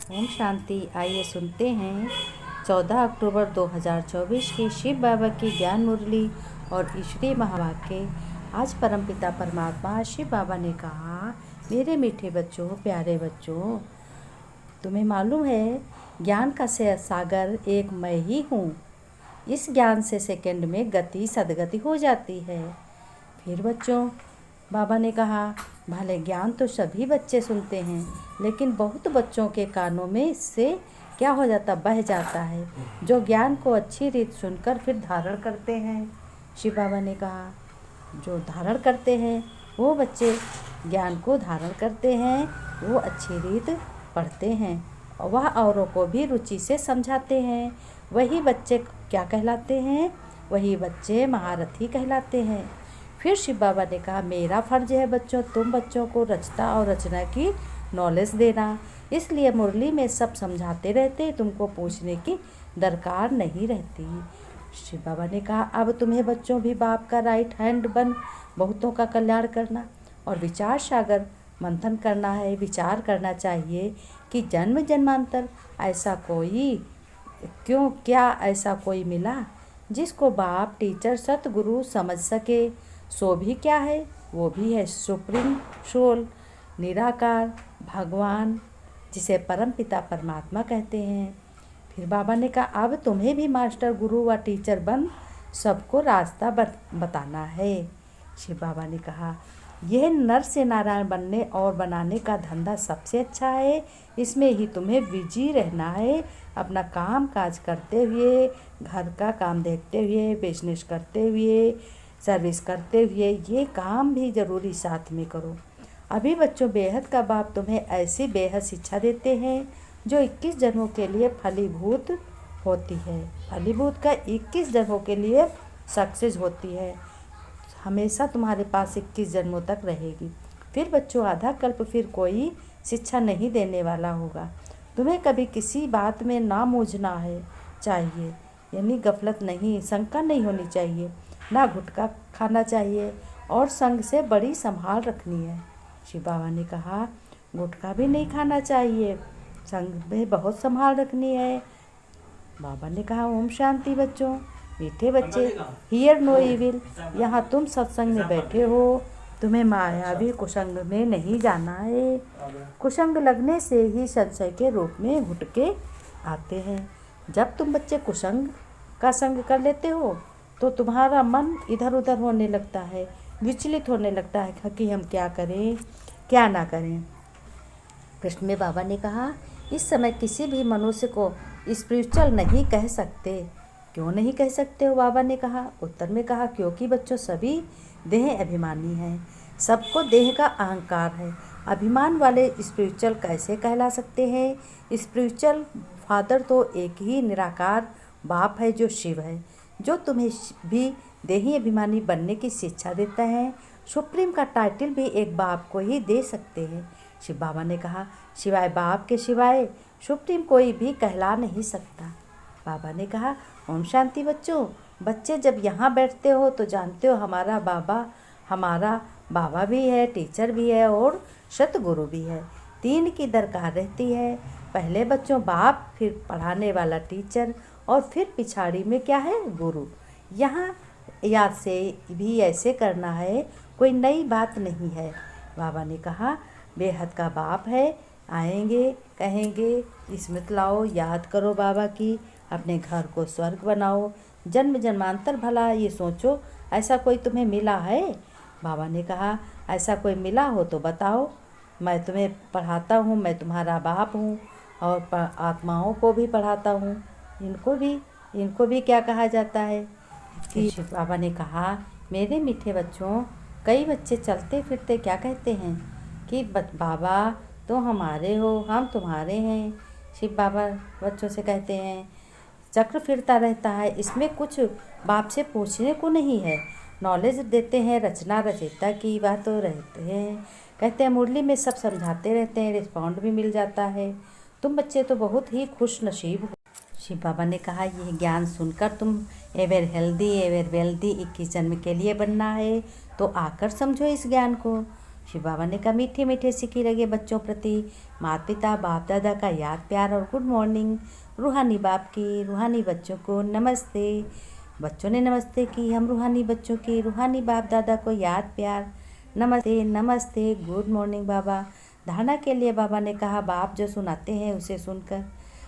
ओम शांति। आइए सुनते हैं 14 अक्टूबर 2024 की शिव बाबा की ज्ञान मुरली और ईश्वरीय महावाक्य। आज परमपिता परमात्मा शिव बाबा ने कहा, मेरे मीठे बच्चों, प्यारे बच्चों, तुम्हें मालूम है ज्ञान का सागर एक मैं ही हूँ। इस ज्ञान से सेकंड में गति सदगति हो जाती है। फिर बच्चों, बाबा ने कहा, भले ज्ञान तो सभी बच्चे सुनते हैं, लेकिन बहुत बच्चों के कानों में इससे क्या हो जाता, बह जाता है, जो ज्ञान को अच्छी रीत सुनकर फिर धारण करते हैं। शिव बाबा ने कहा, जो धारण करते हैं वो बच्चे ज्ञान को धारण करते हैं, वो अच्छी रीत पढ़ते हैं और वह औरों को भी रुचि से समझाते हैं। वही बच्चे क्या कहलाते हैं? वही बच्चे महारथी कहलाते हैं। फिर शिव बाबा ने कहा, मेरा फर्ज है बच्चों, तुम बच्चों को रचता और रचना की नॉलेज देना, इसलिए मुरली में सब समझाते रहते, तुमको पूछने की दरकार नहीं रहती। शिव बाबा ने कहा, अब तुम्हें बच्चों भी बाप का राइट हैंड बन बहुतों का कल्याण करना और विचार सागर मंथन करना है। विचार करना चाहिए कि जन्म जन्मांतर ऐसा कोई क्या ऐसा कोई मिला जिसको बाप टीचर सतगुरु समझ सके। सो भी क्या है, वो भी है सुप्रीम सोल, निराकार भगवान, जिसे परम पिता परमात्मा कहते हैं। फिर बाबा ने कहा, अब तुम्हें भी मास्टर गुरु व टीचर बन सबको रास्ता बताना है। शिव बाबा ने कहा, यह नर से नारायण बनने और बनाने का धंधा सबसे अच्छा है, इसमें ही तुम्हें बिजी रहना है। अपना काम काज करते हुए, घर का काम देखते हुए, बिजनेस करते हुए, सर्विस करते हुए, ये काम भी ज़रूरी साथ में करो। अभी बच्चों, बेहद का बाप तुम्हें ऐसी बेहद शिक्षा देते हैं जो 21 जन्मों के लिए फलीभूत होती है। फलीभूत का 21 जन्मों के लिए सक्सेस होती है, हमेशा तुम्हारे पास 21 जन्मों तक रहेगी। फिर बच्चों, आधा कल्प फिर कोई शिक्षा नहीं देने वाला होगा। तुम्हें कभी किसी बात में ना मूझना है चाहिए, यानी गफलत नहीं, शंका नहीं होनी चाहिए, ना गुटखा खाना चाहिए और संग से बड़ी संभाल रखनी है। शिव बाबा ने कहा, गुटखा भी नहीं खाना चाहिए, संग में बहुत संभाल रखनी है। बाबा ने कहा, ओम शांति बच्चों, मीठे बच्चे, हियर नो इविल। यहाँ तुम सत्संग में बैठे हो, तुम्हें मायावी कुसंग में नहीं जाना है। कुसंग लगने से ही संशय के रूप में घुटके आते हैं। जब तुम बच्चे कुसंग का संग कर लेते हो तो तुम्हारा मन इधर उधर होने लगता है, विचलित होने लगता है कि हम क्या करें क्या ना करें। प्रश्न में बाबा ने कहा, इस समय किसी भी मनुष्य को स्पिरिचुअल नहीं कह सकते। क्यों नहीं कह सकते हो? बाबा ने कहा, उत्तर में कहा, क्योंकि बच्चों सभी देह अभिमानी हैं, सबको देह का अहंकार है। अभिमान वाले स्पिरिचुअल कैसे कहला सकते हैं? स्पिरिचुअल फादर तो एक ही निराकार बाप है जो शिव है, जो तुम्हें भी देही अभिमानी बनने की शिक्षा देता है। सुप्रीम का टाइटल भी एक बाप को ही दे सकते हैं। शिव बाबा ने कहा, सिवाय बाप के सिवाय सुप्रीम कोई भी कहला नहीं सकता। बाबा ने कहा, ओम शांति बच्चों, बच्चे जब यहाँ बैठते हो तो जानते हो हमारा बाबा भी है, टीचर भी है और सतगुरु भी है। तीन की दरकार रहती है, पहले बच्चों बाप, फिर पढ़ाने वाला टीचर और फिर पिछाड़ी में क्या है, गुरु। यहाँ याद से भी ऐसे करना है, कोई नई बात नहीं है। बाबा ने कहा, बेहद का बाप है, आएंगे कहेंगे स्मृति लाओ, याद करो बाबा की, अपने घर को स्वर्ग बनाओ, जन्म जन्मांतर भला ये सोचो, ऐसा कोई तुम्हें मिला है? बाबा ने कहा, ऐसा कोई मिला हो तो बताओ, मैं तुम्हें पढ़ाता हूँ, मैं तुम्हारा बाप हूँ और आत्माओं को भी पढ़ाता हूँ। इनको भी क्या कहा जाता है कि बाबा ने कहा, मेरे मीठे बच्चों, कई बच्चे चलते फिरते क्या कहते हैं कि बाबा तो हमारे हो, हम तुम्हारे हैं। शिव बाबा बच्चों से कहते हैं, चक्र फिरता रहता है, इसमें कुछ बाप से पूछने को नहीं है। नॉलेज देते हैं, रचना रचयिता की बात तो रहते हैं, कहते हैं मुरली में सब समझाते रहते हैं, रिस्पॉन्ड भी मिल जाता है। तुम बच्चे तो बहुत ही खुश नसीब हो। शिव बाबा ने कहा, यह ज्ञान सुनकर तुम एवर हेल्दी एवर वेल्दी 21 जन्म के लिए बनना है, तो आकर समझो इस ज्ञान को। शिव बाबा ने कहा मीठे मीठे सिक्के लगे बच्चों प्रति माता पिता बाप दादा का याद प्यार और गुड मॉर्निंग। रूहानी बाप की रूहानी बच्चों को नमस्ते। बच्चों ने नमस्ते की। हम रूहानी बच्चों की रूहानी बाप दादा को याद प्यार नमस्ते नमस्ते गुड मॉर्निंग बाबा। धारणा के लिए बाबा ने कहा बाप जो सुनाते हैं उसे सुनकर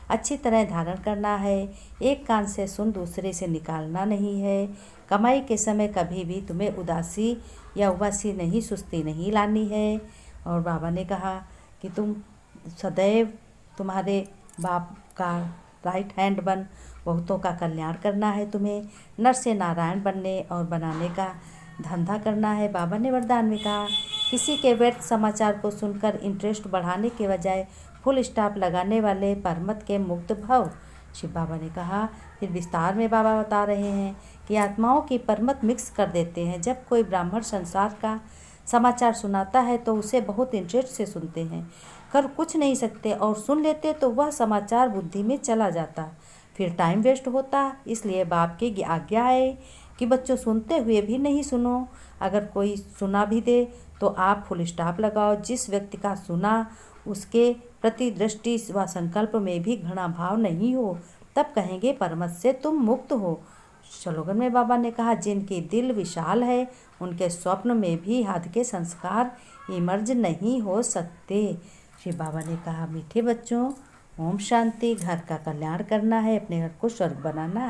अच्छी तरह धारण करना है। एक कान से सुन दूसरे से निकालना नहीं है। कमाई के समय कभी भी तुम्हें उदासी या उबासी नहीं, सुस्ती नहीं लानी है। और बाबा ने कहा कि तुम सदैव तुम्हारे बाप का राइट हैंड बन, बहुतों का कल्याण करना है तुम्हें। नर से नारायण बनने और बनाने का धंधा करना है। बाबा ने वरदान में कहा किसी के व्यर्थ समाचार को सुनकर इंटरेस्ट बढ़ाने के बजाय फुल स्टॉप लगाने वाले परमत के मुक्त भव। शिव बाबा ने कहा। फिर विस्तार में बाबा बता रहे हैं कि आत्माओं की परमत मिक्स कर देते हैं। जब कोई ब्राह्मण संसार का समाचार सुनाता है तो उसे बहुत इंटरेस्ट से सुनते हैं, कर कुछ नहीं सकते और सुन लेते तो वह समाचार बुद्धि में चला जाता, फिर टाइम वेस्ट होता। इसलिए बाप की आज्ञा है कि बच्चों सुनते हुए भी नहीं सुनो। अगर कोई सुना भी दे तो आप फुल स्टॉप लगाओ। जिस व्यक्ति का सुना उसके प्रति दृष्टि व संकल्प में भी घृणा भाव नहीं हो, तब कहेंगे परमत से तुम मुक्त हो। स्लोगन में बाबा ने कहा जिनकी दिल विशाल है उनके स्वप्न में भी हद के संस्कार इमर्ज नहीं हो सकते। श्री बाबा ने कहा मीठे बच्चों ओम शांति। घर का कल्याण करना है, अपने घर को स्वर्ग बनाना है।